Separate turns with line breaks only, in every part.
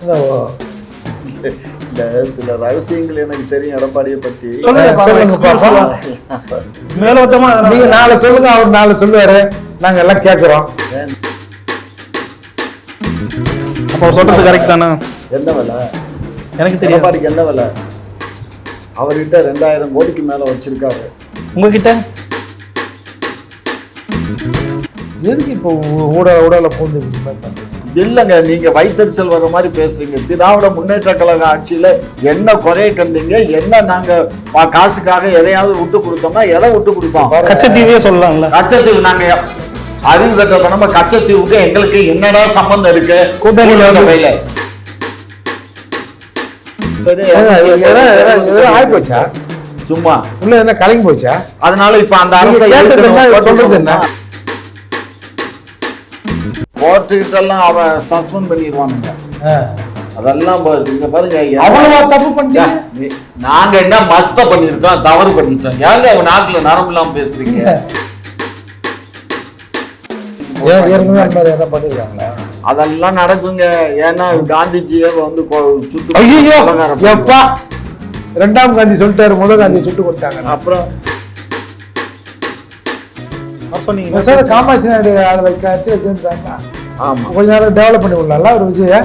இந்த சில ரகசியங்கள் எனக்கு தெரியும் எடப்பாடியை பத்தி.
மேலோட்டமா நீங்க 4 சொல்லுங்க, அவர் 4 சொல்லுவாரு, நாங்க எல்லாம் கேட்கிறோம்.
அப்போ சொல்றது கரெக்ட் தானே?
என்ன விலை
எனக்கு தெரியும்.
எடப்பாடிக்கு என்ன விலை? அவர்கிட்ட 2000 கோடிக்கு மேல வச்சிருக்காரு.
உங்ககிட்ட
எதுக்கு இப்போ ஊடல பூந்து
இல்லைங்க, நீங்க வைத்தறிச்சல் வர்ற மாதிரி பேசுறீங்க. திராவிட முன்னேற்ற கழக ஆட்சியில என்ன குறைய கண்டீங்க? என்ன நாங்க காசுக்காக எதையாவது விட்டு கொடுத்தோம்னா எதை விட்டு கொடுத்தோம்?
கச்சத்தீவே சொல்லலாம்ல.
கச்சத்தீவு நாங்க அறிவு கட்டத நம்ம கச்சத்தீவுக்கு எங்களுக்கு என்னடா சம்பந்தம் இருக்கு?
கூட்டணியில
கையில
ஆகி போச்சா?
சும்மா
உள்ள என்ன கலங்கி போச்சா?
அதனால இப்ப அந்த அரசை
சொல்றது என்ன?
கோர்ட்டுக்கிட்டெல்லாம் அவன் சஸ்பெண்ட் பண்ணிடுவானுங்க. அதெல்லாம் இங்க பாருங்க,
அவ்வளவா தப்பு பண்ணீங்க.
நாங்க என்ன மஸ்த பண்ணிருக்கோம், தவறு பண்ணிட்டோம். ஏங்க அவன் நாட்டுல நரம்பு இல்லாம பேசுறீங்க?
என்ன பண்ணிருக்காங்களா?
அதெல்லாம் நடக்குங்க. ஏன்னா காந்திஜியை வந்து சுட்டு
2ஆம் காந்தி சொல்லிட்டாரு, முதல் காந்தி சுட்டு கொடுத்தாங்க.
அப்புறம்
காமாட்சி நாயுடு அதுல கட்சியில சேர்ந்தாங்க.
ஆமா,
கொஞ்ச நேரம் டெவலப் பண்ணி விடலாம்ல ஒரு விஜய.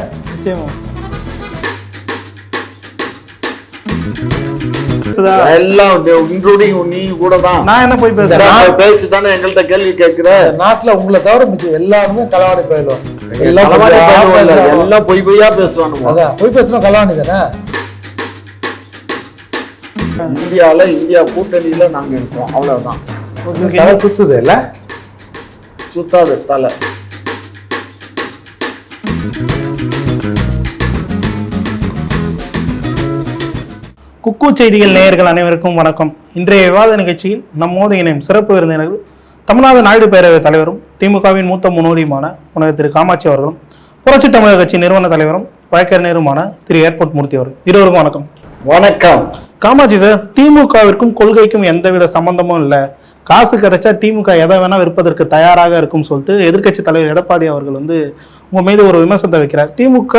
எல்லாம் இன்க்ளூடிங் நீ கூட தான்.
நான் என்ன போய்
பேசிதானே எங்கள்கிட்ட கேள்வி கேட்கிற?
நாட்டுல உங்களை தவிர மிச்சம் எல்லாருமே களவாணி போயிடுவோம்.
எல்லாம் பொய் பொய்யா பேசுவானுங்க.
அதான் பொய் பேசுறோம், களவாணி தானே.
இந்தியா கூட்டணியில நாங்க இருக்கோம், அவ்வளவுதான்.
தலை சுத்துது இல்ல?
சுத்தாது தலை.
குக்கு செய்திகள் நேயர்கள் அனைவருக்கும் வணக்கம். இன்றைய விவாத நிகழ்ச்சியில் நம்மோடு இணையும் சிறப்பு விருந்தினர்கள் தமிழ்நாடு நாயுடு பேரவைத் தலைவரும் திமுகவின் மூத்த முன்னோடியுமான முனைவர் திரு காமாட்சி அவர்களும், புரட்சி தமிழக கட்சி நிறுவன தலைவரும் வழக்கறிஞருமான திரு ஏர்போர்ட் மூர்த்தி அவர்கள். இருவருக்கும் வணக்கம்.
வணக்கம்.
காமாட்சி சார், திமுகவிற்கும் கொள்கைக்கும் எந்தவித சம்பந்தமும் இல்லை, காசு கிடைச்சா திமுக எதை வேணா விற்பதற்கு தயாராக இருக்கும் சொல்லிட்டு எதிர்கட்சி தலைவர் எடப்பாடி அவர்கள் வந்து உங்க மீது ஒரு விமர்சனத்தை வைக்கிறார். திமுக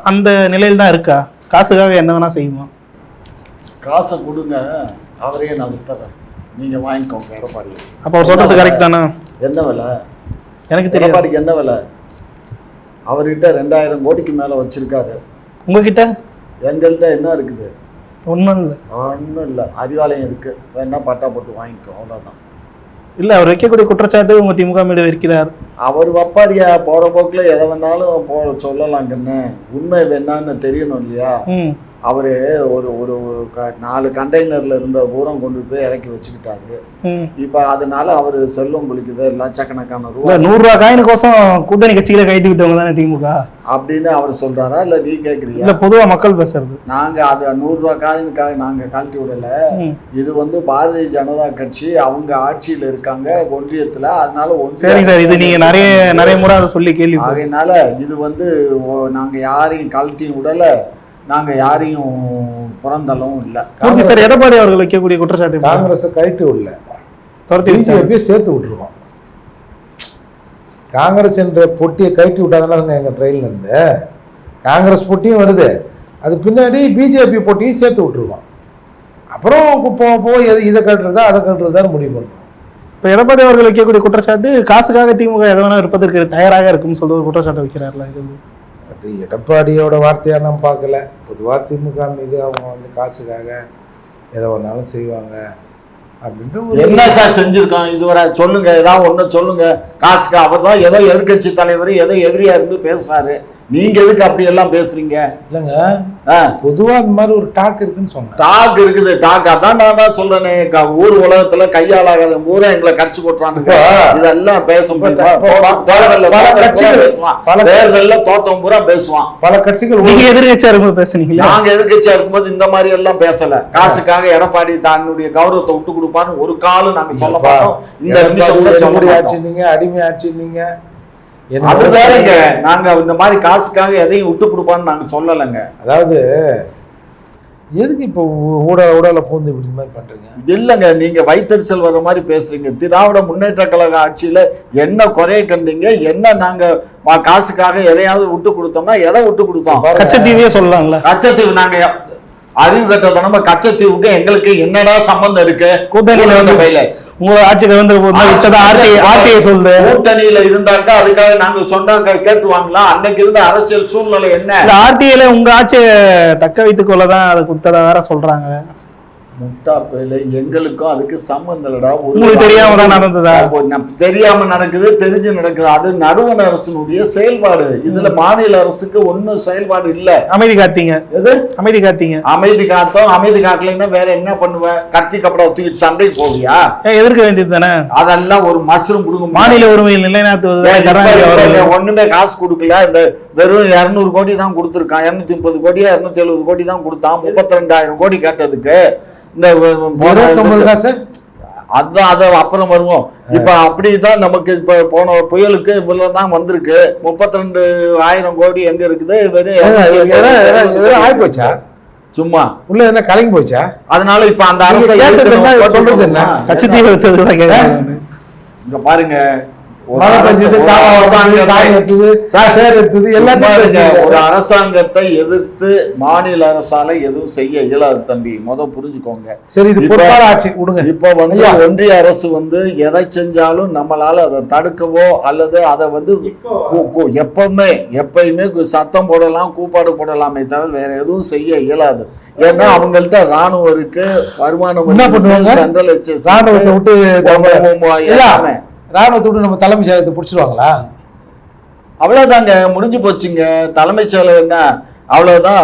அந்த நிலையில் தான் இருக்கா? காசுக்காக என்ன வேணா செய்யுமா?
காசை கொடுங்க, அவரையே நான் வித்துறேன், நீங்க வாங்கிக்கோங்க எடப்பாடி.
அப்ப அவர் சொல்றது கரெக்ட் தானே?
என்ன விலை?
எனக்கு தெரியும்.
எடப்பாடிக்கு என்ன விலை? அவர்கிட்ட 2000 கோடிக்கு மேல வச்சிருக்காரு.
உங்ககிட்ட?
எங்கள்கிட்ட என்ன இருக்குது?
ஒன்றும் இல்லை.
ஒன்றும் இல்லை, அறிவாலயம் இருக்கு, வேணா பட்டா போட்டு வாங்கிக்கோ, அவ்வளோதான்.
இல்லை, அவர் வைக்கக்கூடிய குற்றச்சாட்டு உங்க திமுக மீது வைக்கிறார்.
அவர் வப்பாரியா போற போக்குல எதை வேணாலும் சொல்லலாங்கன்னு, உண்மை வேணான்னு தெரியணும் இல்லையா? அவரு ஒரு 4 கண்டெய்னர்ல இருந்த பூரம் கொண்டு போய் இறக்கி வச்சுக்கிட்டாரு. இப்ப அதனால அவரு செல்வம் குளிக்குது, லட்சக்கணக்கான ரூபாய்.
100 ரூபாய் காயினுக்கோசம் கூட்டணி கட்சியில கைது விட்டவங்க தானே திமுக
அப்படின்னு அவர் சொல்றாரா இல்ல நீ கேக்குறீங்க?
இல்ல, பொதுவா மக்கள் பேசுறது.
நாங்க அது 100 ரூபாய் காயினுக்காக நாங்க கழட்டி விடல. இது வந்து பாரதிய ஜனதா கட்சி அவங்க ஆட்சியில இருக்காங்க ஒன்றியத்துல, அதனால
சரி சார், இது நீங்க நிறைய முறை அதை சொல்லி கேள்வி.
அதனால இது வந்து நாங்க யாரையும் கழட்டி விடல, நாங்க யாரையும் புறந்தளவும் இல்லை.
சார், எடப்பாடி அவர்கள் வைக்கக்கூடிய குற்றச்சாட்டு
காங்கிரஸை கழட்டி விடல, பிஜேபியை சேர்த்து விட்டுருக்கோம். காங்கிரஸ் என்ற பொட்டியை கழட்டி விட்டாதானே எங்கள் ட்ரெயினில் இருந்து காங்கிரஸ் பொட்டியும் வருது, அது பின்னாடி பிஜேபி பொட்டியும் சேர்த்து விட்டுருக்கோம். அப்புறம் போக இதை கட்டுறதா அதை கட்டுறதான்னு முடிவு பண்ணுவோம்.
இப்போ எடப்பாடி அவர்கள் வைக்கக்கூடிய குற்றச்சாட்டு காசுக்காக திமுக எதை வேணா இருப்பதற்கு தயாராக இருக்குன்னு சொல்லிட்டு ஒரு குற்றச்சாட்டு வைக்கிறார்ல, இது
அது எடப்பாடியோட வார்த்தையாக நான் பார்க்கல. பொதுவாக திமுக மீது அவங்க வந்து காசுக்காக எதை ஒன்றாலும் செய்வாங்க அப்படின்ட்டு.
என்ன சார் செஞ்சிருக்கோம் இதுவரை? சொல்லுங்க, ஏதாவது ஒன்று சொல்லுங்க. காசுக்கு அவர் தான் ஏதோ எதிர்கட்சி தலைவர், ஏதோ எதிரியா இருந்து பேசுவாரு, நீங்க எதுக்கு அப்படி எல்லாம் பேசுறீங்க?
இல்லைங்க, பொதுவா அந்த மாதிரி ஒரு டாக் இருக்குன்னு சொன்னேன்.
டாக் இருக்குது, டாக். அதான் நான் தான் சொல்றேனே, ஊர் உலகத்துல கையாளாகாத ஊரை எங்களை கரைச்சு போட்டுறானுங்க. இதெல்லாம் பேச முடியுமா? தேர்தல்ல தோத்தம் பூரா பேசுவான்.
பல கட்சிகள்
எதிர்கட்சியா இருக்கும்போது பேசுனீங்களா?
நாங்க எதிர்கட்சியா இருக்கும்போது இந்த மாதிரி எல்லாம் பேசல. காசுக்காக எடப்பாடி தன்னுடைய கௌரவத்தை விட்டு கொடுப்பான்னு ஒரு காலம் நாங்க சொல்ல மாட்டோம். இந்த நிமிஷம்
ஆட்சி நீங்க அடிமை ஆட்சி நீங்க
அது வேறங்க. நாங்க இந்த மாதிரி காசுக்காக எதையும் விட்டு கொடுப்பான்னு நாங்க சொல்லலைங்க.
அதாவது எதுக்கு இப்போ ஊடால பூந்து இப்படி மாதிரி பண்றீங்க?
இல்லைங்க, நீங்க வைத்தறிச்சல் வர்ற மாதிரி பேசுறீங்க. திராவிட முன்னேற்ற கழக ஆட்சியில என்ன குறைய கண்டீங்க? என்ன நாங்க காசுக்காக எதையாவது விட்டு கொடுத்தோம்னா எதை விட்டு கொடுத்தோம்?
கச்சத்தீவே சொல்லலாம்ல.
கச்சத்தீவு நாங்க அறிவு கட்டத நம்ம கச்சத்தீவுக்கு எங்களுக்கு என்னடா சம்பந்தம் இருக்கு?
கூட்டணியில வந்து கையில உங்க ஆட்சிக்கு வந்து சொல்லுது.
கூட்டணியில இருந்தாக்கா அதுக்காக நாங்க சொன்னாங்க கேட்டுவாங்களா? அன்னைக்கு இருந்த அரசியல் சூழ்நிலை என்ன?
ஆர்டிஐல உங்க ஆட்சியை தக்க வைத்துக் கொள்ளதான் அதை குத்ததா வேற சொல்றாங்க.
முட்டாப்பையில எங்களுக்கும் அதுக்கு சம்பந்தம் இல்லடா.
உங்களுக்கு தெரியாம தான் நடந்ததா?
தெரியாம நடக்குது, தெரிஞ்சு நடக்குது. அது நடுவண் அரசினுடைய செயல்பாடு. இதுல மாநில அரசுக்கு ஒன்னும் செயல்பாடு இல்ல.
அமைதி காத்தீங்க.
எது
அமைதி காத்தீங்க?
அமைதி காத்தோம். அமைதி காட்டலைன்னா வேற என்ன பண்ணுவ? கத்தி கப்படா தூக்கிட்டு சண்டைக்கு போவியா?
எதிர்க்க வேண்டியது தானே.
அதெல்லாம் ஒரு மஷ்ரூம் கொடுங்க.
மாநில உரிமையில் நிலைநாட்டுவது
ஒண்ணுமே காசு கொடுக்கல. இந்த வெறும் 200 கோடி தான் கொடுத்துருக்கான். 230 கோடியா 270 கோடி தான் கொடுத்தான். 32,000 கோடி கேட்டதுக்கு இந்த அதான் அதை அப்புறம் வருவோம். இப்ப அப்படிதான் நமக்கு இப்ப போன புயலுக்கு இவ்வளவுதான் வந்திருக்கு. 32,000 கோடி எங்க இருக்குது?
ஆகி போச்சா?
சும்மா
உள்ள என்ன கலங்கி போச்சா?
அதனால இப்ப அந்த அரசை
சொல்றது என்ன?
கட்சித்தீவு
இங்க பாருங்க, ஒரு அரசாங்கத்தை எதிர்த்து மாநில அரசால எதுவும் செய்ய இயலாது தம்பி, புரிஞ்சுக்கோங்க.
சரி, இது பொறுப்பான ஆட்சி விடுங்க.
இப்ப வந்து ஒன்றிய அரசு வந்து எதை செஞ்சாலும் நம்மளால அதை தடுக்கவோ அல்லது அதை வந்து எப்பயுமே சத்தம் போடலாம், கூப்பாடு போடலாமே தவிர வேற எதுவும் செய்ய இயலாது. ஏன்னா அவங்கள்ட்ட ராணுவம் இருக்கு, வருமானம்
என்ன பண்ணுவாங்க?
சென்ட்ரல்
ராணுவத்தை விட்டு ராணுவத்தை விட்டு நம்ம தலைமைச் செயலகத்தை பிடிச்சிருவாங்களா?
அவ்வளவுதாங்க, முடிஞ்சு போச்சுங்க. தலைமைச் செயலகம் என்ன அவ்வளவுதான்.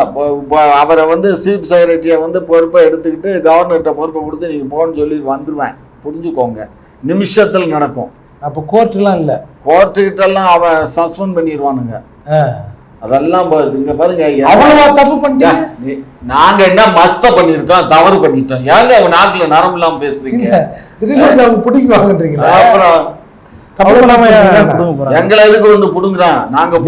அவரை வந்து சீஃப் செக்ரட்டரியை வந்து பொறுப்பை எடுத்துக்கிட்டு கவர்னர்கிட்ட பொறுப்பை கொடுத்து நீங்க போன்னு சொல்லி வந்துருவேன். புரிஞ்சுக்கோங்க, நிமிஷத்துல நடக்கும்.
அப்ப கோர்ட்டுலாம் இல்ல,
கோர்ட்டுக்கிட்ட எல்லாம் அவன் சஸ்பெண்ட் பண்ணிடுவானுங்க. அதெல்லாம் இங்க பாருங்க,
அவ்வளவா தப்பு பண்ணிட்டீங்க.
நாங்க என்ன மஸ்த பண்ணிருக்கோம், தவறு பண்ணிட்டோம். ஏங்க அவன் நாட்டுல நரம்பு இல்லாம பேசுறீங்க?
திடீர்னு அவங்க பிடிக்குவாங்கன்றீங்களா?
அப்புறம் எங்களை எதுக்கு வந்து புடுங்குறான்? நாங்க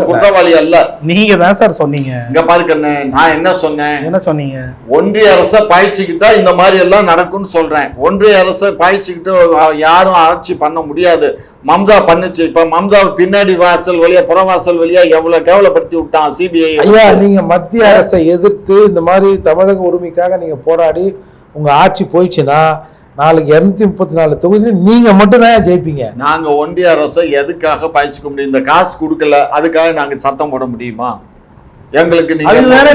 குற்றவாளி அல்ல.
நீங்க தான் சார் சொன்னீங்க.
இங்க பாருங்க, நான் என்ன சொன்னேன்?
என்ன சொன்னீங்க?
ஒன்றிய அரசை பாய்ச்சிக்கிட்டா இந்த மாதிரி எல்லாம் நடக்கும்னு சொல்றேன். ஒன்றிய அரசை பாய்ச்சிக்கிட்டு யாரும் ஆட்சி பண்ண முடியாது. மம்தா பண்ணுச்சு. இப்ப மம்தா பின்னாடி வாசல் வழியா புறவாசல் வழியா எவ்வளவு கேவலப்படுத்தி விட்டான் சிபிஐ.
ஐயா, நீங்க மத்திய அரசை எதிர்த்து இந்த மாதிரி தமிழக உரிமைக்காக நீங்க போராடி உங்க ஆட்சி போயிடுச்சுன்னா நாளைக்கு 234 தொகுதியில் நீங்க மட்டும் தான் ஜெயிப்பீங்க.
நாங்க ஒன்றிய அரசை எதுக்காக பாய்ச்சிக்க முடியும்? இந்த காசு கொடுக்கல, அதுக்காக நாங்க சத்தம் போட முடியுமா? எங்களுக்கு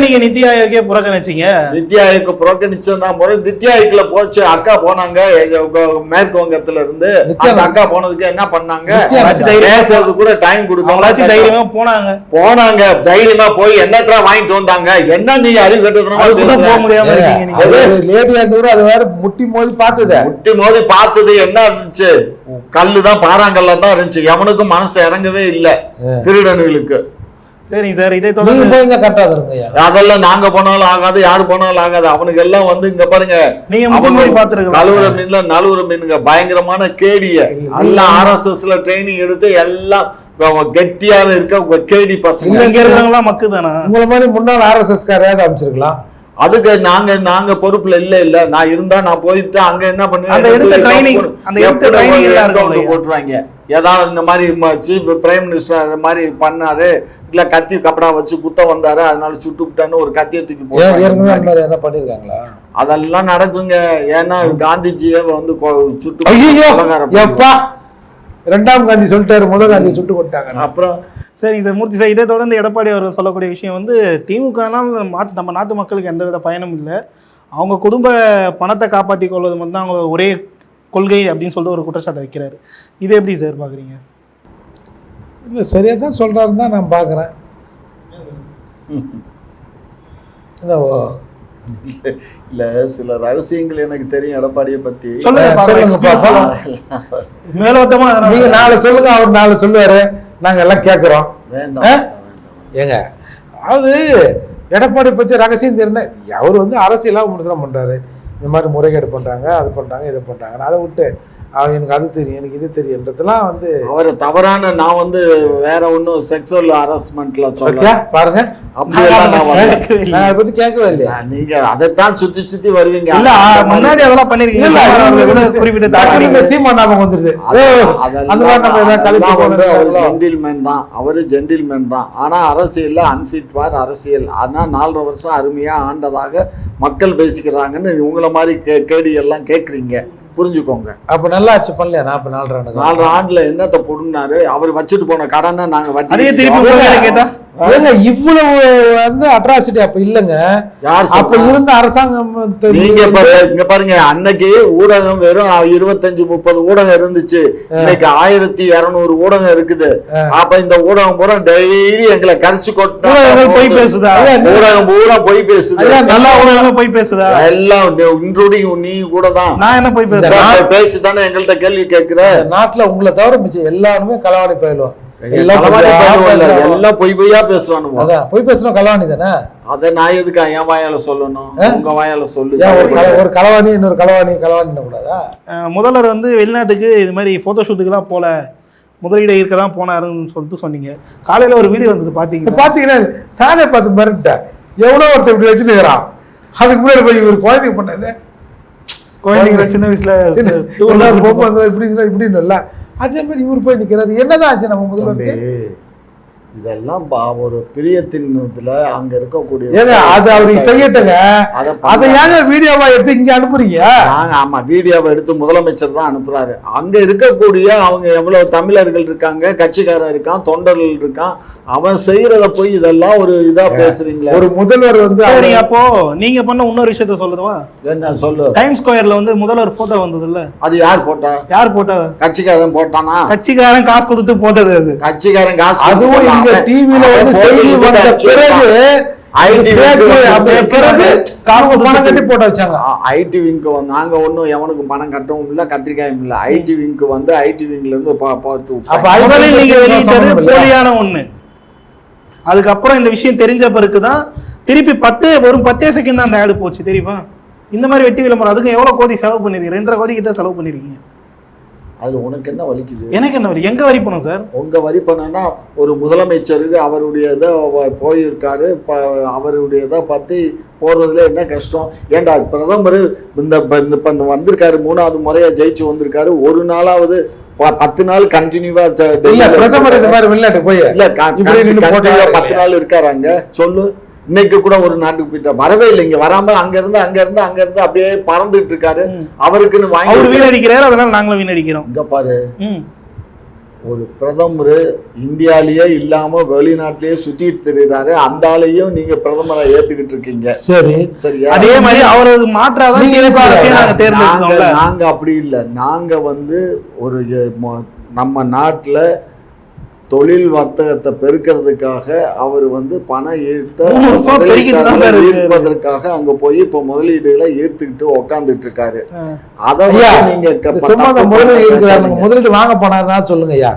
நீங்க நித்தி ஆயோக்கே புறக்கணிச்சீங்க.
நித்தி ஆயோக்கு புறக்கணிச்சதான் முறை. நித்தி ஆயோக்ல போச்சு, அக்கா போனாங்க மேற்கு வங்கத்துல இருந்து. அக்கா போனதுக்கு என்ன பண்ணாங்க? பேசுறது கூட டைம் கொடுக்க
தைரியமா
போனாங்க. தைரியமா போய் என்னத்துல வாங்கிட்டு வந்தாங்க. என்ன நீங்க அறிவு கட்டுறதுனா
லேடியா இருந்து அது வேற முட்டி மோதி
பார்த்தது என்ன இருந்துச்சு? கல்லுதான், பாறாங்கல்ல தான் இருந்துச்சு. எவனுக்கும் மனசு இறங்கவே இல்லை திருடனுங்களுக்கு.
சரிங்க சார், இதை தொடர்ந்து
அதெல்லாம் நாங்க போனாலும் ஆகாது, யாரு போனாலும் ஆகாது. அவனுக்கு எல்லாம் வந்து இங்க பாருங்க, கழுவுற மீன்ல நழுவுற மீனுங்க. பயங்கரமான கேடிய எல்லாம் RSSல ட்ரைனிங் எடுத்து எல்லாம் கெட்டியான இருக்க கேடி பசங்க.
இங்க இருக்கிறவங்க மக்கள் தானா?
உங்களை மாதிரி முன்னாள் RSS காரையாவது அமைச்சிருக்கலாம்.
அதுக்கு நாங்க பொறுப்புல இல்ல. நான் இருந்தா நான் போயிட்டு அங்க என்ன பண்ணுவேன், போட்டுருவாங்க. ஏதாவது இந்த மாதிரி பிரைம் மினிஸ்டர் அந்த மாதிரி பண்ணாரு, இல்ல கத்தி கப்படா வச்சு குத்த வந்தாரு, அதனால சுட்டு விட்டான்னு ஒரு கத்தியை தூக்கி போட்டு
என்ன பண்ணிருக்காங்களா?
அதெல்லாம் நடக்குங்க. ஏன்னா காந்திஜியை வந்து சுட்டு
2ஆம் காந்தி சொல்லிட்டாரு, முதல் காந்தி சுட்டு கொண்டாங்க.
அப்புறம்
சரிங்க சார், மூர்த்தி சார், இதை தொடர்ந்து எடப்பாடி அவர்கள் சொல்லக்கூடிய விஷயம் வந்து திமுகனால் நம்ம நாட்டு மக்களுக்கு எந்தவித பயனும் இல்லை, அவங்க குடும்ப பணத்தை காப்பாற்றி கொள்வது மட்டும் தான் அவங்களோட ஒரே கொள்கை அப்படின்னு சொல்லிட்டு ஒரு குற்றச்சாட்டை வைக்கிறாரு. இது எப்படி சார் பார்க்குறீங்க?
இல்லை, சரியாக தான் சொல்கிறாருன்னு தான் நான் பார்க்குறேன்.
இல்லை, சில ரகசியங்கள் எனக்கு தெரியும் எடப்பாடியை பற்றி.
மேலோட்டமா
நீங்கள் 4 சொல்லுங்க, அவர் 4 சொல்லுவார், நாங்கள் எல்லாம் கேட்குறோம்.
வேண்டாம்
ஏங்க, அதாவது எடப்பாடி பற்றி ரகசியம் தெரியல. அவர் வந்து அரசியலாக விமர்சனம் பண்ணுறாரு, இந்த மாதிரி முறைகேடு பண்ணுறாங்க, அது பண்ணுறாங்க, இதை பண்ணுறாங்க. அதை விட்டு எனக்கு அது தெரியும், எனக்கு இது தெரியுன்றதெல்லாம் வந்து
அவரை தவறான நான் வந்து வேற ஒன்றும் செக்ஸுவல் ஹராஸ்மெண்ட்ல சொல்ல
பாருங்க.
அப்படியெல்லாம் நான் வரல.
நான் அதை பத்தி கேட்கவே இல்லையா?
நீங்க அதைத்தான் சுத்தி சுத்தி வருவீங்க.
இல்ல முன்னாடி அதெல்லாம் பண்ணிருக்கீங்க.
சீமான் ஞாபகம் வந்துருது.
ஜென்டில்மேன் தான், அவரு ஜென்டில்மேன் தான். ஆனா அரசியல்ல அன்ஃபிட் ஃபார் அரசியல். அதனால 4.5 வருஷம் அருமையா ஆண்டதாக மக்கள் பேசிக்கிறாங்கன்னு உங்களை மாதிரி கேடி எல்லாம் கேட்குறீங்க, புரிஞ்சுக்கோங்க.
அப்ப நல்லா ஆச்சு பண்ணலையா? 4
ஆண்டுல என்னத்தை புடுங்கினாரு அவர்? வச்சுட்டு போன கடனை நாங்க வட்டி
கேட்டா இவ்வளவு வந்து அட்ராசிட்டி அப்ப இல்லங்க. அப்ப இருந்த அரசாங்கம்
நீங்க இங்க பாருங்க, அன்னைக்கு ஊடகம் வெறும் 25-30 ஊடகம் இருந்துச்சு. இன்னைக்கு 1200 ஊடகம் இருக்குது. அப்ப இந்த ஊடகம் பூரா டெய்லி எங்களை கரைச்சு கொட்டா
போய் பேசுதா?
ஊடகம் பூரா போய் பேசுது.
நல்லா ஊடகம் போய் பேசுதா?
எல்லாம் இன்க்ளூடிங் நீ கூட தான்.
நான் என்ன போய்
பேசிதானே எங்கள்கிட்ட கேள்வி கேட்கிற?
நாட்டுல உங்களை தவிர மிச்சம் எல்லாருமே களவாணி பயிலுவோம்.
எல்லாம் பொய் பொய்யா பேசுவானுங்க.
பொய் பேசணும் கலவாணி தானே.
அத நான் எதுக்கு என் வாயால சொல்லணும்? உங்க வாயால சொல்லு.
ஒரு களவாணி இன்னொரு களவாணி கூடாதா?
முதல்வர் வந்து வெளிநாட்டுக்கு இது மாதிரி போட்டோ ஷூட்டுக்கெல்லாம் போல, முதலீடு இருக்க தான் போனாருன்னு சொல்லிட்டு சொன்னீங்க. காலையில ஒரு வீடியோ வந்தது பாத்தீங்கன்னா
நானே பார்த்து மறந்துட்டேன். எவ்வளவு ஒருத்தர் இப்படி வச்சுட்டு இருக்கிறான். அதுக்கு முன்னாடி போய் ஒரு குழந்தைங்க பண்ணது,
குழந்தைங்க சின்ன வயசுல
இப்படின்னு இல்ல, அதே மாதிரி இவர் போய் நிற்கிறாரு. என்னதான் ஆச்சு நம்ம முதல்வர்?
இதெல்லாம் ஒரு பிரியத்தின் இதுல அங்க இருக்கக்கூடிய
அது அவருக்கு செய்யட்டுங்க. அதை ஏங்க வீடியோவா எடுத்து இங்க அனுப்புறீங்க?
ஆமா, வீடியோவை எடுத்து முதலமைச்சர் தான் அனுப்புறாரு. அங்க இருக்கக்கூடிய அவங்க எவ்வளவு தமிழர்கள் இருக்காங்க, கட்சிக்காரன் இருக்கான், தொண்டர்கள் இருக்கான், அவன் செய்யறத போய் இதெல்லாம் ஒரு இதா பேசுறீங்களா?
ஒரு முதல்வர் வந்து
அப்போ நீங்க பண்ண இன்னொரு விஷயத்த சொல்லுவா.
என்ன சொல்லு?
டைம் ஸ்கொயர்ல வந்து முதல்வர் போட்டோ வந்தது இல்ல, அது
யார் போட்டா? கட்சிக்காரன் போட்டானா?
கட்சிக்காரன் காசு கொடுத்து போட்டது. அது
கட்சிக்காரன் காசு.
அதுவும் இந்த டிவில வந்து செய்தி வந்த பிறகு
ஐடி விங்க்கு வந்து நாங்க ஒன்னும் எவனுக்கு பணம் கட்டவும் இல்ல, கத்திரிக்காயும் இல்ல. ஐடி விங்க்கு வந்து ஐடி விங்ல இருந்து
போலியான ஒண்ணு. அதுக்கப்புறம் இந்த விஷயம் தெரிஞ்ச பிறகுதான் திருப்பி 10 செகண்ட் தான் அந்த ஆடு போச்சு தெரியுமா? இந்த மாதிரி வெட்டி விளம்பரம் அதுக்கு எவ்வளவு கோடி செலவு பண்ணிருக்கீங்க? 2.5 கோடி கிட்ட செலவு பண்ணிருக்கீங்க.
அதுல உனக்கு என்ன வலிக்குது?
எனக்கு என்ன வரி? எங்க வரி பணம் சார்?
உங்க வரி பணம்னா ஒரு முதலமைச்சருக்கு அவருடைய இதை போயிருக்காரு, அவருடைய இதை பத்தி போடுறதுல என்ன கஷ்டம்? ஏண்டா பிரதமர் இந்த வந்திருக்காரு, 3வது முறையா ஜெயிச்சு வந்திருக்காரு. ஒரு நாளாவது 10 நாள் கண்டினியூவா
பிரதமர் இந்த மாதிரி வெளிநாட்டுக்கு போய்
இல்ல 10 நாள் இருக்காராங்க சொல்லு. இன்னைக்கு கூட ஒரு நாட்டுக்கு போயிட்டா வரவே இல்லை. இங்க வராம அங்க இருந்து அப்படியே பறந்துட்டு இருக்காரு. அவருக்குன்னு வாங்கி
வீணடிக்கிறாரு, அதனால நாங்களும் வீணடிக்கிறோம்.
இங்க பாரு, ஒரு பிரதமர் இந்தியாலேயே இல்லாம வெளிநாட்டிலேயே சுத்திட்டு தெரியுறாரு. அந்த ஆளையும் நீங்க பிரதமரை ஏத்துக்கிட்டு இருக்கீங்க.
சரி
சரியா?
அதே மாதிரி அவரது மாற்றாதான்
நாங்க அப்படி இல்லை. நாங்க வந்து ஒரு நம்ம நாட்டுல தொழில் வர்த்தகத்தை பெருக்கிறதுக்காக அவர் வந்து பணம் ஈர்ப்பதற்காக அங்க போய் இப்ப முதலீடுகளை ஈர்த்துக்கிட்டு உக்காந்துட்டு இருக்காரு. அதை நீங்க
முதலீடு வாங்க போனாருன்னா சொல்லுங்க ஐயா.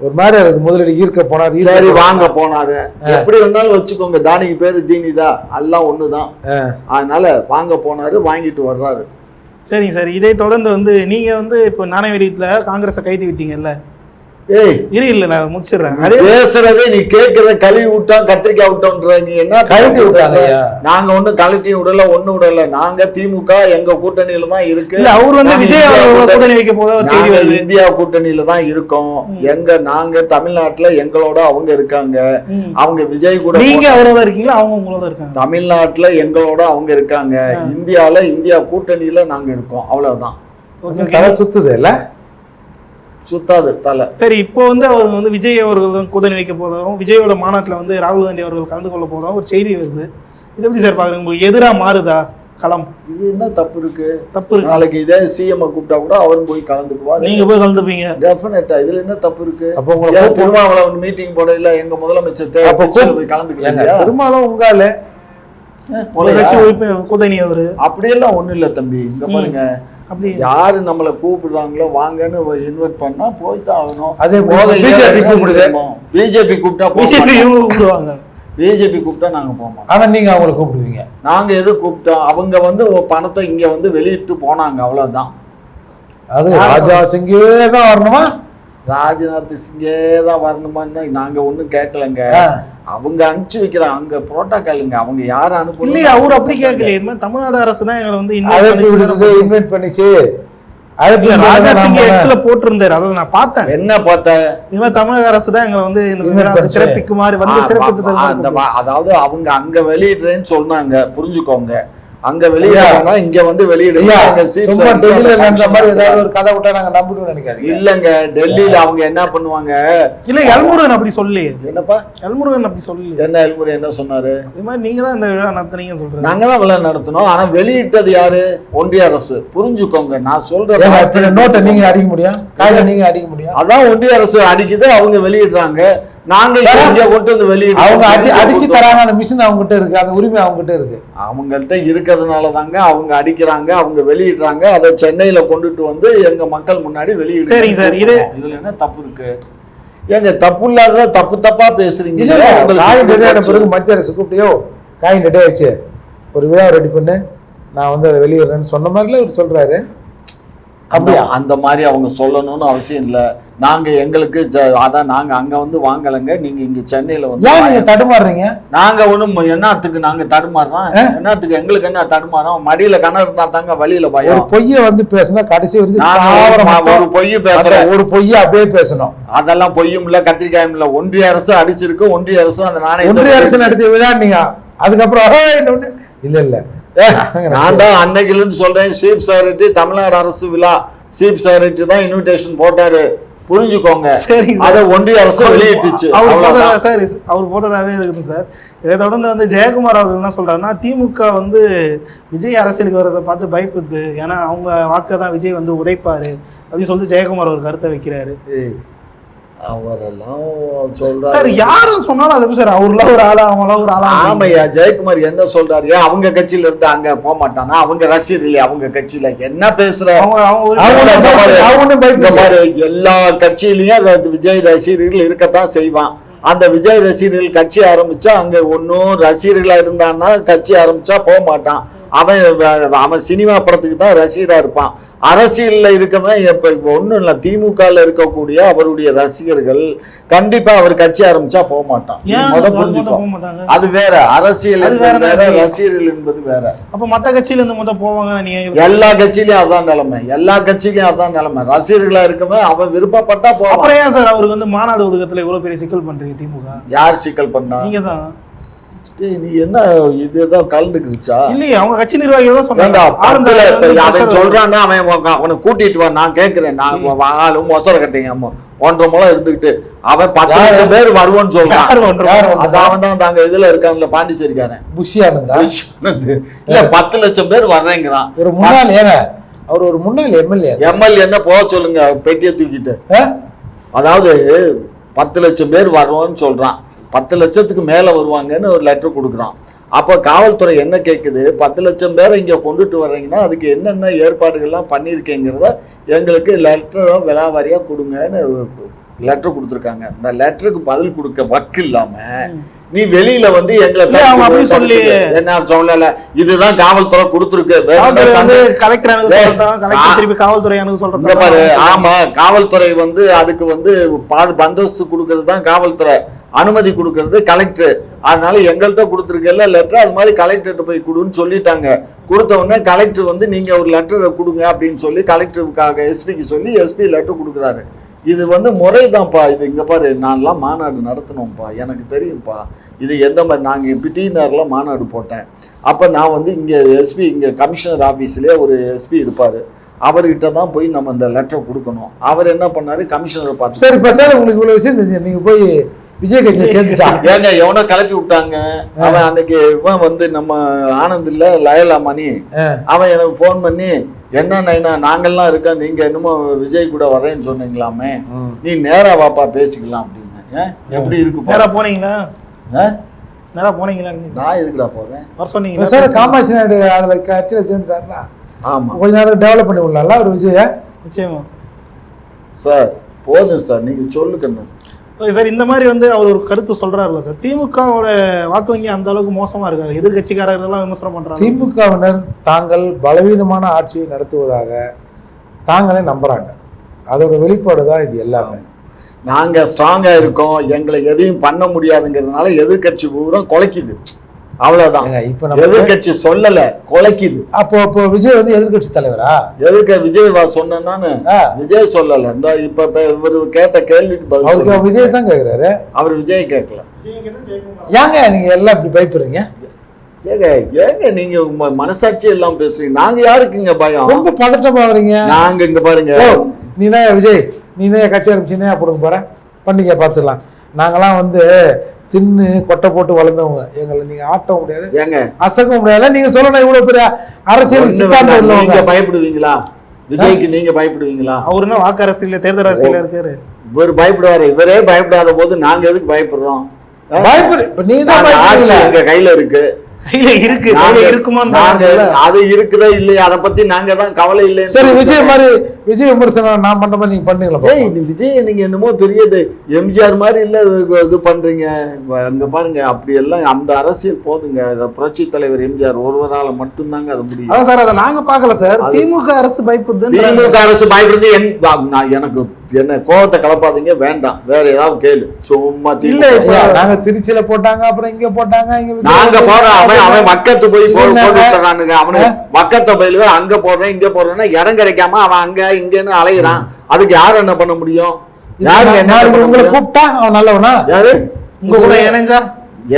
ஒரு மாதிரி முதலீடு ஈர்க்க போனாரு.
சரி, வாங்க போனாரு. எப்படி வந்தாலும் வச்சுக்கோங்க, தானிக்கு பேரு தீனிதா, எல்லாம் ஒண்ணுதான். அதனால வாங்க போனாரு, வாங்கிட்டு வர்றாரு.
சரிங்க சார். இதை தொடர்ந்து வந்து நீங்க வந்து இப்போ நாணயவெளியத்துல காங்கிரஸை கைது விட்டீங்கல்ல? இல்ல நான் முடிச்சிடுறேன்.
பேசுறதே நீ கேட்கறத கழுவி விட்டா கத்திரிக்காய் விட்டோன்ற நீ என்ன கழட்டி விட்டாங்க? நாங்க ஒண்ணு கழட்டியும் விடல, ஒண்ணு விடல. நாங்க திமுக எங்க கூட்டணியில தான் இருக்கு.
அவர் வந்து விஜய் கூட்டணி வைக்க போதா?
இந்தியா கூட்டணியில தான் இருக்கோம். நாங்க தமிழ்நாட்டுல எங்களோட அவங்க இருக்காங்க. அவங்க விஜய் கூட
நீங்க அவரோட இருக்கீங்களா? அவங்க உங்களோட இருக்காங்க.
தமிழ்நாட்டுல எங்களோட அவங்க இருக்காங்க. இந்தியால இந்தியா கூட்டணியில நாங்க இருக்கோம். அவ்வளவுதான்.
தலை சுத்துது இல்ல?
சுத்தாது தலை.
சரி, இப்போ வந்து அவர் வந்து விஜய் அவர்கள் கூட்டணி வைக்க போதாகவும் விஜயோட மாநாட்டில் வந்து ராகுல் காந்தி அவர்கள் கலந்து கொள்ள போதாகவும் ஒரு செய்தி வருது. இது எப்படி சார் பாக்குறீங்க? உங்களுக்கு எதிராக மாறுதா களம்?
இது என்ன தப்பு இருக்கு?
தப்பு இருக்கு.
நாளைக்கு இதே சிஎம் கூப்பிட்டா கூட அவரும் போய் கலந்துக்குவார்.
நீங்க போய் கலந்துப்பீங்க
டெஃபினட்டா. இதுல என்ன தப்பு இருக்கு? அப்போ உங்களுக்கு திருமாவளவன் மீட்டிங் போட இல்ல எங்க முதலமைச்சர் போய் கலந்துக்குவீங்க.
திருமாவளவன் உங்கால
கூட்டணி அவரு
அப்படியெல்லாம் ஒண்ணும் இல்ல தம்பி. இங்க பாருங்க, யாரு நம்மளை கூப்பிடுறாங்களோ வாங்கன்னு இன்வைட் பண்ணா போய்தான் ஆகணும். அதே பிஜேபி கூப்பிட்டா
கூப்பிடுவாங்க.
பிஜேபி கூப்பிட்டா நாங்க போவோம்.
ஆனா நீங்க அவங்களை கூப்பிடுவீங்க.
நாங்க எது கூப்பிட்டோம்? அவங்க வந்து பணத்தை இங்க வந்து வெளியிட்டு போனாங்க, அவ்வளவுதான்.
அது ராஜா சிங்கே தான் வரணுமா?
ராஜ்நாத் சிங்கே தான் வரணுமான்னு நாங்க ஒண்ணும் கேட்கலங்க. அவங்க அனுப்பிச்சு வைக்கிறாங்க, அங்க புரோட்டோகாலுங்க. அவங்க யாரும் அனுப்பல.
இல்லையா, அவர் அப்படி கேட்கல. இது மாதிரி தமிழ்நாடு அரசு தான் எங்களை வந்து
இன்வைட் பண்ணிச்சு.
போட்டிருந்தாரு, அதை நான் பார்த்தேன்.
என்ன பார்த்தேன்?
இது மாதிரி தமிழக அரசு தான் எங்களை வந்து இந்த சிறப்பிக்குமாறு வந்து சிறப்பித்து,
அதாவது அவங்க அங்க வெளியிடுறேன்னு சொன்னாங்க, புரிஞ்சுக்கோங்க. அங்க வெளியிடா இங்க வந்து வெளியிடுங்க.
ஒரு கதை விட்டா நாங்க நம்பிடுவோம் நினைக்காது.
இல்லங்க, டெல்லியில அவங்க என்ன பண்ணுவாங்க?
இல்ல, எல்முருகன் அப்படி சொல்லி.
என்னப்பா
எல்முருகன் அப்படி சொல்லி
என்ன? எல்முருகன் என்ன சொன்னாரு?
இது மாதிரி நீங்க தான் இந்த விழா நடத்துனீங்க சொல்றீங்க.
நாங்க தான் விழா நடத்தணும். ஆனா வெளியிட்டது யாரு? ஒன்றிய அரசு. புரிஞ்சுக்கோங்க, நான் சொல்றேன்.
நோட்டை நீங்க அடிக்க முடியும், காயில நீங்க அடிக்க முடியும்.
அதான் ஒன்றிய அரசு அடிக்குது, அவங்க வெளியிடுறாங்க. நாங்க இங்க கொண்டு வந்து வெளியிட
அவங்க அடிச்சு தராங்க. அந்த மிஷின் அவங்க கிட்ட இருக்கு, அந்த உரிமை அவங்க கிட்ட இருக்கு.
அவங்கள்ட்ட இருக்கிறதுனால தாங்க அவங்க அடிக்கிறாங்க, அவங்க வெளியிடுறாங்க. அதை சென்னையில கொண்டுட்டு வந்து எங்க மக்கள் முன்னாடி வெளியிடு.
சரிங்க சார்,
இதுல என்ன தப்பு இருக்கு? ஏங்க தப்பு இல்லாத தப்பா பேசுறீங்க.
காயின் ரெடி ஆன பிறகு மத்திய அரசு கூப்பிட்டியோ, காயின் ரெடி ஆயிடுச்சு, ஒரு விழா ரெடி பண்ணு, நான் வந்து அதை வெளியிடுறேன்னு சொன்ன மாதிரில அவர் சொல்றாரு.
அப்படியா? அந்த மாதிரி அவங்க சொல்லணும்னு அவசியம் இல்லை. நாங்க எங்களுக்கு அதான் நாங்க அங்க வந்து வாங்கலைங்க. நீங்க இங்க சென்னையில வந்து
நீங்க தடுமாறுறீங்க.
நாங்க ஒண்ணும் என்னத்துக்கு நாங்க தடுமாறுறோம்? என்னத்துக்கு? எங்களுக்கு என்ன தடுமாறும்? மடியில கணக்கு இருந்தா தாங்க வழியில பயம்.
ஒரு பொய்ய வந்து பேசினா கடைசி வரைக்கும்
ஒரு பொய்ய பேசுறேன்,
ஒரு பொய்ய அப்படியே பேசணும்.
அதெல்லாம் பொய்யும் இல்ல, கத்திரிக்காயும் இல்ல. ஒன்றிய அரசு அடிச்சிருக்கு, ஒன்றிய அரசு அந்த நாணயம்
ஒன்றிய அரசு நடத்திய விழா நீங்க அதுக்கப்புறம் இல்ல இல்ல
நான் தான் அன்னைக்குல இருந்து சொல்றேன். சீஃப் செக்ரட்டரி தமிழ்நாடு அரசு விழா, சீஃப் செக்ரட்டரி தான் இன்விடேஷன் போட்டாரு, புரிஞ்சுக்கோங்க. அதை ஒன்றிய அரசு வெளியிட்டுச்சு.
அவர் போட்டதாவே இருக்குது சார். இதை தொடர்ந்து வந்து ஜெயக்குமார் அவர்கள் என்ன சொல்றாருன்னா, திமுக வந்து விஜய் அரசியலுக்கு வர்றதை பார்த்து பயப்படுது, ஏன்னா அவங்க வாக்கை தான் விஜய் வந்து உதைப்பாரு அப்படின்னு சொல்லிட்டு ஜெயக்குமார் ஒரு கருத்தை வைக்கிறாரு.
அவரெல்லாம் சொல்றாரு
சார், யாரும் சொன்னாலும் அது சார் அவர்லாம் ஒரு ஆளா, அவங்களாம் ஒரு ஆளா.
ஆமையா, ஜெயக்குமார் என்ன சொல்றாரு? அவங்க கட்சியில இருந்து அங்க போக மாட்டானா? அவங்க ரசிகர் இல்லையா அவங்க கட்சியில? என்ன பேசுற? எல்லா கட்சியிலயும் விஜய் ரசிகர்கள் இருக்கத்தான் செய்வான். அந்த விஜய் ரசிகர்கள் கட்சி ஆரம்பிச்சா அங்க ஒன்னும் ரசிகர்களா இருந்தான்னா கட்சி ஆரம்பிச்சா போக மாட்டான். அவன் சினிமா படத்துக்கு தான் ரசிகரா இருப்பான். அரசியல்ல இருக்கவன் இப்ப ஒண்ணும் இல்லை. திமுகல இருக்கக்கூடிய அவருடைய ரசிகர்கள் கண்டிப்பா அவர் கட்சி ஆரம்பிச்சா போக மாட்டான். புரிஞ்சுக்கோ, அது வேற. அரசியல் வேற, ரசிகர்கள் என்பது வேற.
அப்ப மத்த கட்சியில இருந்து மட்டும் போவாங்க?
எல்லா கட்சியிலயும் அதான் நிலைமை, எல்லா கட்சியிலயும் அதான் நிலைமை. ரசிகர்களா இருக்கவன் அவன் விருப்பப்பட்டா போவான்.
அப்புறம் ஏன் சார் அவருக்கு வந்து மாநாடு ஒதுக்கத்துல இவ்வளவு பெரிய சிக்கல் பண்றீங்க திமுக?
யார் சிக்கல் பண்ணா?
நீங்க தான்.
நீ என்ன இதுதான் கலந்துக்கிடுச்சா?
இல்லையே, அவங்க கட்சி நிர்வாகிகள் தான் சொன்னாங்க.
அவன் சொல்றான்னா அவனை கூட்டிட்டு வா, நான் கேட்கிறேன். நான் ஆளும் மொசர கட்டிங்க 1.5 முழம் இருந்துகிட்டு அவன் 10 லட்சம் பேர் வருவோன்னு சொல்றான். அதான் தான் தாங்க இதுல இருக்காங்கல்ல பாண்டிச்சேரிக்காரன் புஷியானந்த் இல்ல 10 லட்சம் பேர் வர்றேங்கிறான்.
ஒரு முன்னாள் ஏங்க அவர் ஒரு முன்னாள்
எம்எல்ஏ என்ன போக சொல்லுங்க பெட்டியை தூக்கிட்டு. அதாவது 10 லட்சம் பேர் வருவோன்னு சொல்றான். 10 லட்சத்துக்கு மேல வருவாங்கன்னு ஒரு லெட்டர் கொடுக்குறான். அப்போ காவல்துறை என்ன கேட்குது? 10 லட்சம் பேரை இங்கே கொண்டுட்டு வர்றீங்கன்னா அதுக்கு என்னென்ன ஏற்பாடுகள்லாம் பண்ணியிருக்கேங்கிறத எங்களுக்கு லெட்டரும் விலாவாரியாக கொடுங்கன்னு லெட்டர் கொடுத்துருக்காங்க. இந்த லெட்டருக்கு பதில் கொடுக்க வக்கு இல்லாம நீ வெளியில வந்து எங்களை சொல்லி என்ன சொல்லல, இதுதான் காவல்துறை கொடுத்துருக்கு. பாரு, ஆமா காவல்துறை வந்து அதுக்கு வந்து பந்தோஸ்து கொடுக்கறது தான் காவல்துறை, அனுமதி கொடுக்கறது கலெக்டர். அதனால எங்கள்கிட்ட கொடுத்துருக்கல லெட்டர், அது மாதிரி கலெக்டர்கிட்ட போய் கொடுன்னு சொல்லிட்டாங்க. கொடுத்த உடனே கலெக்டர் வந்து நீங்க ஒரு லெட்டரை கொடுங்க அப்படின்னு சொல்லி கலெக்டருக்காக எஸ்பிக்கு சொல்லி எஸ்பி லெட்டர் கொடுக்குறாரு. இது வந்து முறைதான்ப்பா. இது இங்கே பாரு, நான்லாம் மாநாடு நடத்தணும்ப்பா, எனக்கு தெரியும்ப்பா இது எந்த மாதிரி. நாங்கள் பிடிஆரில் மாநாடு போட்டேன். அப்போ நான் வந்து இங்கே எஸ்பி, இங்கே கமிஷனர் ஆஃபீஸ்லேயே ஒரு எஸ்பி இருப்பார், அவர்கிட்ட தான் போய் நம்ம இந்த லெட்டரை கொடுக்கணும். அவர் என்ன பண்ணார், கமிஷனரை பார்த்து
சரி இப்போ சார் உங்களுக்கு இவ்வளோ விஷயம் தெரிஞ்சு நீங்கள் போய் விஜய் கட்சியில் சேர்ந்துட்டாங்க.
ஏங்க எவனோ கிளப்பி விட்டாங்க. அவன் அன்னைக்கு இவன் வந்து நம்ம ஆனந்த் இல்லை லயலா மணி, அவன் எனக்கு ஃபோன் பண்ணி என்ன நைனா நாங்கள்லாம் இருக்கோம், நீங்க என்னமோ விஜய் கூட வரேன்னு சொன்னீங்களாமே, நீ நேரா வாப்பா பேசிக்கலாம் அப்படின்னு. எப்படி இருக்கு?
நேரா போனீங்களா? நேரா போனீங்களா?
நான் எதுக்குடா போறேன்?
வர சொன்னீங்க
சார். காமாட்சி நாயுடு அதில் கட்சியில் சேர்ந்துட்டாருன்னா
ஆமா
கொஞ்ச நேரம் டெவலப் பண்ணி விடலாம்ல ஒரு விஜய.
நிச்சயமா
சார், போதும் சார், நீங்க சொல்லுங்க
சார். இந்த மாதிரி வந்து அவர் ஒரு கருத்து சொல்றாருல்ல சார், திமுகவோட வாக்கு வங்கி அந்த அளவுக்கு மோசமா இருக்காது, எதிர்கட்சிக்காரர்கள் எல்லாம் விமர்சனம் பண்றாங்க.
திமுகவினர் தாங்கள் பலவீனமான ஆட்சியை நடத்துவதாக தாங்களே நம்புகிறாங்க. அதோட வெளிப்பாடு தான் இது எல்லாமே.
நாங்கள் ஸ்ட்ராங்காக இருக்கோம், எங்களை எதையும் பண்ண முடியாதுங்கிறதுனால எதிர்கட்சி பூரா குலைக்குது. அவ்வளோதான்.
இப்போ நம்ம
எதிர்கட்சி சொல்லலை, குலைக்குது.
அப்போ விஜய் வந்து எதிர்கட்சி தலைவரா?
விஜய் சொன்னானு விஜய் சொல்லலை. இந்த இப்போ இவர் கேட்ட கேள்விக்கு பதில்
விஜய் தான் கேட்குறாரு.
அவர் விஜய் கேட்கல.
ஏங்க நீங்க எல்லாம் இப்படி பயப்படுறீங்க?
ஏங்க நீங்க உங்க மனசாட்சி எல்லாம் பேசுறீங்க. நாங்க யாருக்குங்க பயம்?
ரொம்ப பதட்டமா வரீங்க.
நாங்க இங்க பாருங்க,
நீனா விஜய் நீனே கட்சி ஆரம்பிச்சுனே கொடுக்க போறேன் பண்ணிக்க பார்த்துக்கலாம். நாங்களாம் வந்து தின்னு கொட்டை போட்டு வளர்ந்தவங்க. எங்களை நீங்க ஆட்ட முடியாது,
ஏங்க
அசக்க முடியாது. நீங்க சொல்லணும் இவ்வளவு பெரிய அரசியல் சித்தாந்தம்
நீங்க பயப்படுவீங்களா? விஜய்க்கு நீங்க பயப்படுவீங்களா?
அவரு என்ன வாக்கு அரசியல் தேர்தல் அரசியல் இருக்காரு.
இவர் பயப்படுவாரு. இவரே பயப்படாத போது நாங்க எதுக்கு பயப்படுறோம்?
இப்ப நீ தான்
ஆட்சி எங்க கையில இருக்கு.
இருக்குமா?
அது இருக்குதா இல்லையா அதை பத்தி நாங்க தான் கவலை இல்லை.
சரி, விஜய் மாதிரி விஜய் விமர்சனம் நான் பண்ற மாதிரி நீங்க பண்ணீங்களா?
விஜய் நீங்க என்னமோ பெரிய எம்ஜிஆர் மாதிரி இல்ல இது பண்றீங்க. அங்க பாருங்க, அப்படி எல்லாம் அந்த அரசியல் போதுங்க. புரட்சி தலைவர் எம்ஜிஆர் ஒருவரால மட்டும்தாங்க அது முடியும்.
அதான் சார், அதை நாங்க பாக்கல சார். திமுக அரசு பயப்படுது.
திமுக அரசு பயப்படுது. எனக்கு என்ன கோவத்தை கலப்பாதீங்க, வேண்டாம். வேற ஏதாவது கேளு. சும்மா
இல்ல நாங்க திருச்சியில போட்டாங்க, அப்புறம் இங்க போட்டாங்க,
நாங்க போடுறோம். அவன் வக்கத்து போய் போட்டுறானுங்க. அவனுக்கு வக்கத்தை போயில அங்க போடுறேன் இங்க போடுறேன்னா இடம் கிடைக்காம அவன் அங்க இங்கன்னு அலையிறான். அதுக்கு யாரு என்ன பண்ண முடியும்? யாருக்கு என்ன உங்களை
கூப்பிட்டா அவன் நல்லவனா?
யாரு
உங்க கூட இணைஞ்சா?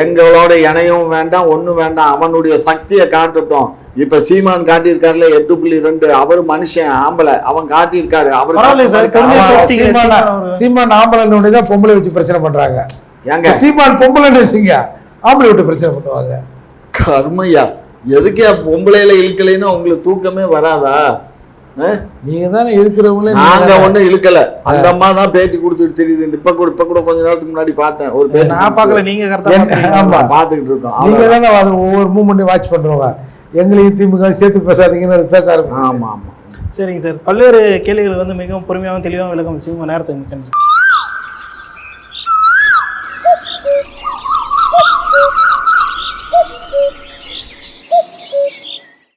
எங்களோட இணையும் வேண்டாம், ஒண்ணும் வேண்டாம். அவனுடைய சக்தியை காட்டட்டும். இப்ப சீமான் காட்டியிருக்காருல 8.2. அவரு மனுஷன் ஆம்பளை, அவன் காட்டியிருக்காரு. அவரு
சீமான் ஆம்பளை தான் பொம்பளை வச்சு பிரச்சனை பண்றாங்க.
ஏங்க
சீமான் பொம்பளைன்னு வச்சுங்க, ஆம்பளை விட்டு பிரச்சனை பண்ணுவாங்க.
கர்மையா எதுக்கே பொம்பளையில இழுக்கலைன்னா உங்களுக்கு தூக்கமே வராதா?
நீங்க தானே இழுக்கிறவங்களே.
நாங்க ஒண்ணும் இழுக்கல. அந்த அம்மா தான் பேட்டி கொடுத்துட்டு தெரியுது. இப்ப கூட கொஞ்ச நேரத்துக்கு முன்னாடி பார்த்தேன் ஒரு பேட்டி.
நான் பார்க்கல, நீங்க
ஆமா பாத்துக்கிட்டு இருக்கோம்.
நீங்க தானே ஒவ்வொரு மூமெண்ட் வாட்ச் பண்றவங்க. எங்களையும் திமுக சேர்த்து பேசாதீங்கன்னு பேச ஆரம்பிச்சு.
ஆமா ஆமா.
சரிங்க சார், பல்வேறு கேள்விகள் வந்து மிகவும் பொறுமையாகவும் தெளிவாகவும் விளக்கம் நேரத்தை மிக்க